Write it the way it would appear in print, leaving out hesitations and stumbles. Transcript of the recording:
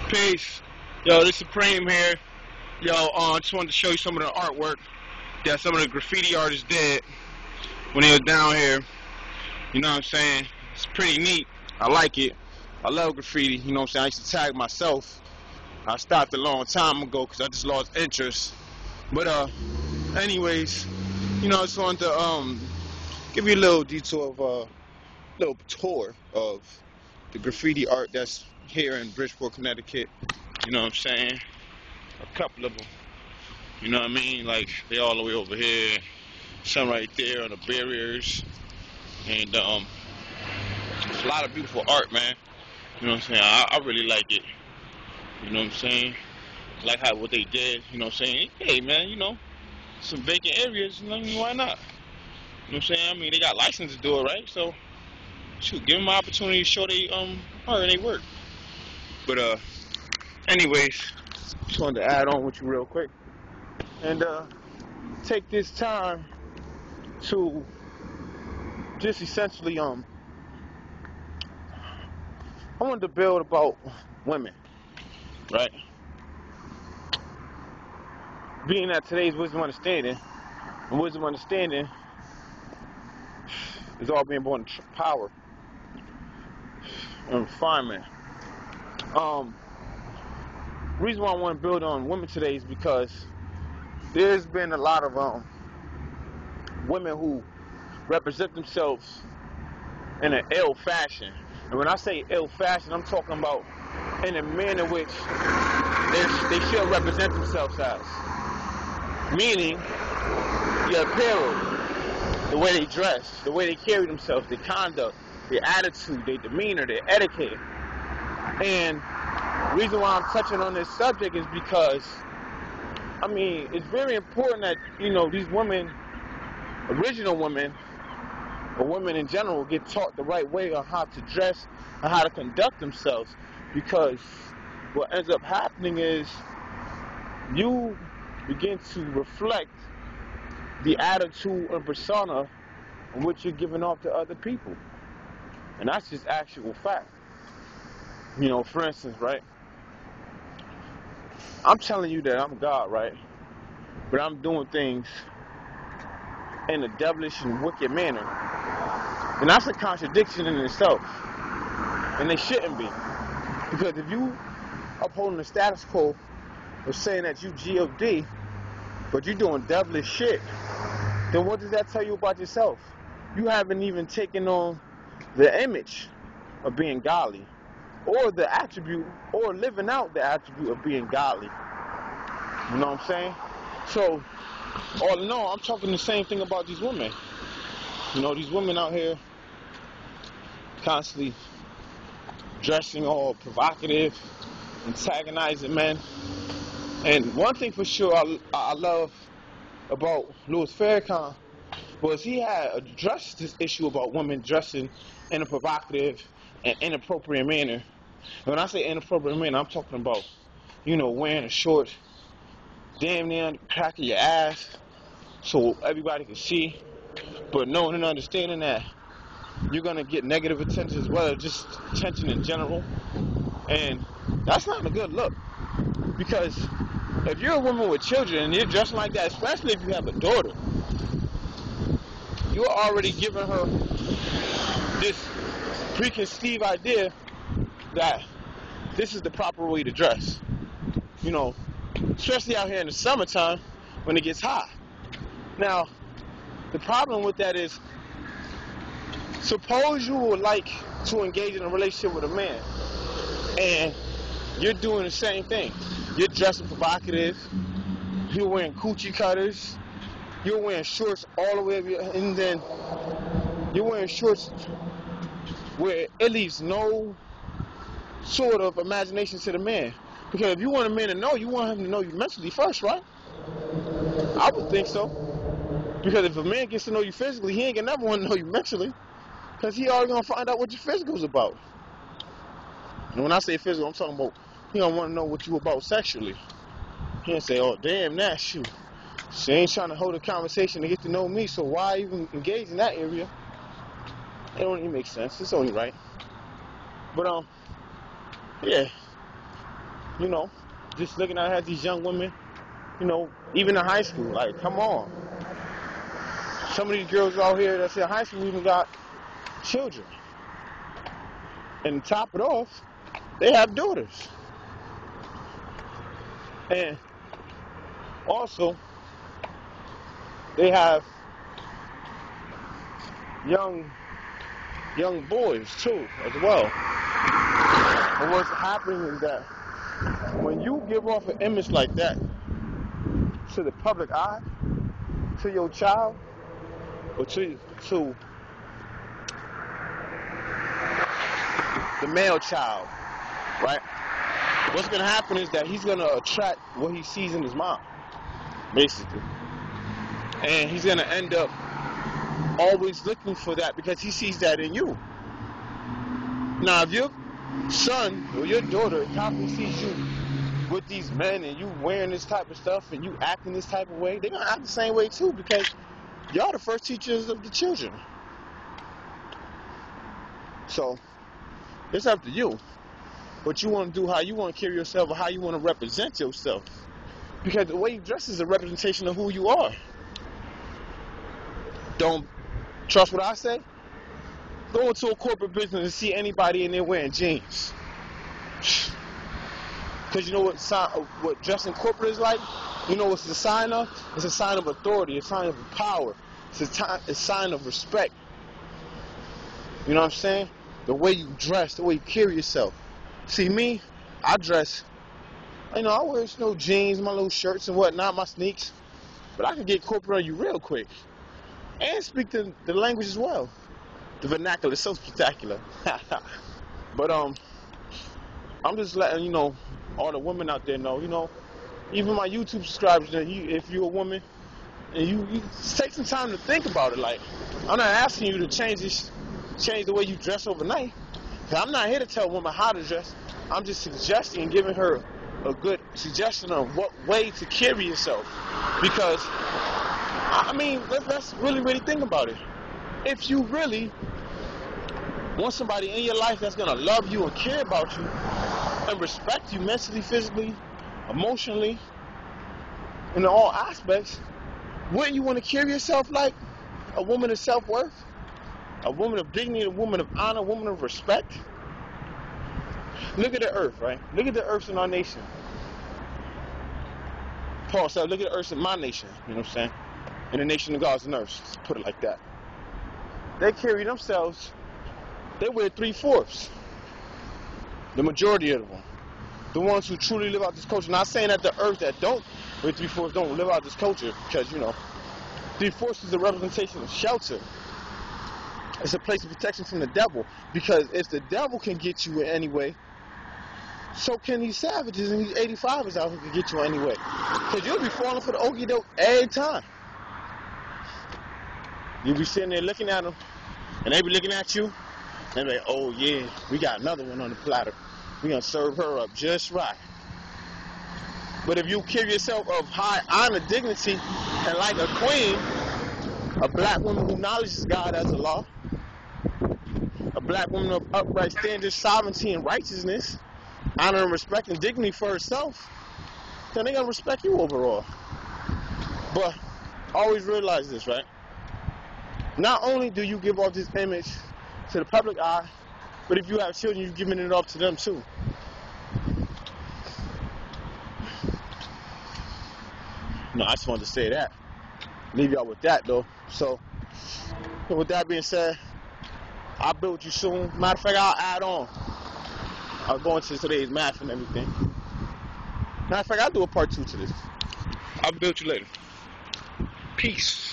Peace. Yo, this Supreme here. Yo, just wanted to show you some of the artwork that some of the graffiti artists did when they were down here. You know what I'm saying? It's pretty neat. I like it. I love graffiti. You know what I'm saying? I used to tag myself. I stopped a long time ago because I just lost interest. But anyways, I just wanted to give you a little detour of little tour of the graffiti art that's here in Bridgeport, Connecticut. You know what I'm saying? A couple of them. You know what I mean? Like they all the way over here, some right there on the barriers, and it's a lot of beautiful art, man. You know what I'm saying? I really like it. You know what I'm saying? Like how what they did. You know what I'm saying? Hey, man, some vacant areas. Why not? You know what I'm saying? I mean, they got license to do it, right? So, shoot, give them an opportunity to show they art and they work. But anyways, just wanted to add on with you real quick, and take this time to just essentially I wanted to build about women, right? Being that today's wisdom understanding, and wisdom understanding is all being born in power and refinement. Reason why I want to build on women today is because there's been a lot of women who represent themselves in an ill fashion. And when I say ill fashion, I'm talking about in a manner in which they should represent themselves as. Meaning, their apparel, the way they dress, the way they carry themselves, their conduct, their attitude, their demeanor, their etiquette. And the reason why I'm touching on this subject is because, I mean, it's very important that, these women, original women, or women in general, get taught the right way on how to dress and how to conduct themselves. Because what ends up happening is you begin to reflect the attitude and persona in which you're giving off to other people. And that's just actual fact. For instance, right? I'm telling you that I'm God, right? But I'm doing things in a devilish and wicked manner. And that's a contradiction in itself. And they shouldn't be. Because if you upholding the status quo of saying that you G.O.D., but you're doing devilish shit, then what does that tell you about yourself? You haven't even taken on the image of being godly, or the attribute, or living out the attribute of being godly. You know what I'm saying? So, all in all, I'm talking the same thing about these women. These women out here constantly dressing all provocative, antagonizing men. And one thing for sure I love about Louis Farrakhan was he had addressed this issue about women dressing in a provocative and inappropriate manner. And when I say inappropriate manner, I'm talking about, wearing a short, damn near the crack of your ass so everybody can see, but knowing and understanding that you're going to get negative attention as well as just attention in general. And that's not a good look. Because if you're a woman with children and you're dressing like that, especially if you have a daughter, you're already giving her this preconceived idea that this is the proper way to dress. Especially out here in the summertime when it gets hot. Now, the problem with that is, suppose you would like to engage in a relationship with a man, and you're doing the same thing. You're dressing provocative, you're wearing coochie cutters, you're wearing shorts all the way up, and then you're wearing shorts where it leaves no sort of imagination to the man. Because if you want a man to know, you want him to know you mentally first, right? I would think so. Because if a man gets to know you physically, he ain't gonna never want to know you mentally. Because he already gonna find out what your physical's about. And when I say physical, I'm talking about he don't want to know what you about sexually. He ain't say, oh, damn, that shoot. She ain't trying to hold a conversation to get to know me, so why even engage in that area? It don't even make sense. It's only right. But, yeah. you know, just looking at these young women, you know, even in high school, like, come on. Some of these girls out here that's in high school even got children. And to top it off, they have daughters. And also, they have young boys too, as well. And what's happening is that when you give off an image like that to the public eye, to your child, or to the male child, right? What's going to happen is that he's going to attract what he sees in his mom, basically. And he's going to end up always looking for that because he sees that in you. Now, if your son or your daughter constantly sees you with these men and you wearing this type of stuff and you acting this type of way, they're going to act the same way too because y'all the first teachers of the children. So, it's up to you. What you want to do, how you want to carry yourself, or how you want to represent yourself. Because the way you dress is a representation of who you are. Don't trust what I say? Go into a corporate business and see anybody in there wearing jeans. Because you know what dressing corporate is like? You know what's the sign of? It's a sign of authority, a sign of power. It's a sign of respect. You know what I'm saying? The way you dress, the way you carry yourself. See me, I dress, I wear jeans, my little shirts and whatnot, my sneaks. But I can get corporate on you real quick. And speak the language as well. The vernacular is so spectacular. But I'm just letting all the women out there know, even my YouTube subscribers, if you're a woman, and you take some time to think about it. Like, I'm not asking you to change the way you dress overnight. I'm not here to tell a woman how to dress. I'm just suggesting and giving her a good suggestion on what way to carry yourself. Because, let's really think about it. If you really want somebody in your life that's going to love you and care about you and respect you mentally, physically, emotionally, in all aspects, wouldn't you want to carry yourself like a woman of self-worth? A woman of dignity, a woman of honor, a woman of respect. Look at the earth, right? Look at the earth in our nation. Paul said, look at the earth in my nation, you know what I'm saying? In the nation of God's and earth, put it like that. They carry themselves, they wear 3/4. The majority of them. The ones who truly live out this culture. Not saying that the earth that don't wear 3/4 don't live out this culture, because, 3/4 is a representation of shelter. It's a place of protection from the devil. Because if the devil can get you in any way, so can these savages and these 85ers out who can get you in any way. Because you'll be falling for the okie doke every time. You'll be sitting there looking at them, and they be looking at you, and they be like, oh yeah, we got another one on the platter. We're going to serve her up just right. But if you carry yourself of high honor, dignity, and like a queen, a black woman who acknowledges God as a law, a black woman of upright standards, sovereignty, and righteousness, honor and respect and dignity for herself, then they're going to respect you overall. But always realize this, right? Not only do you give off this image to the public eye, but if you have children, you're giving it off to them too. No, I just wanted to say that. Leave y'all with that, though. So, with that being said, I'll build you soon. Matter of fact, I'll add on. I'll go into today's math and everything. Matter of fact, I'll do a part 2 to this. I'll build you later. Peace.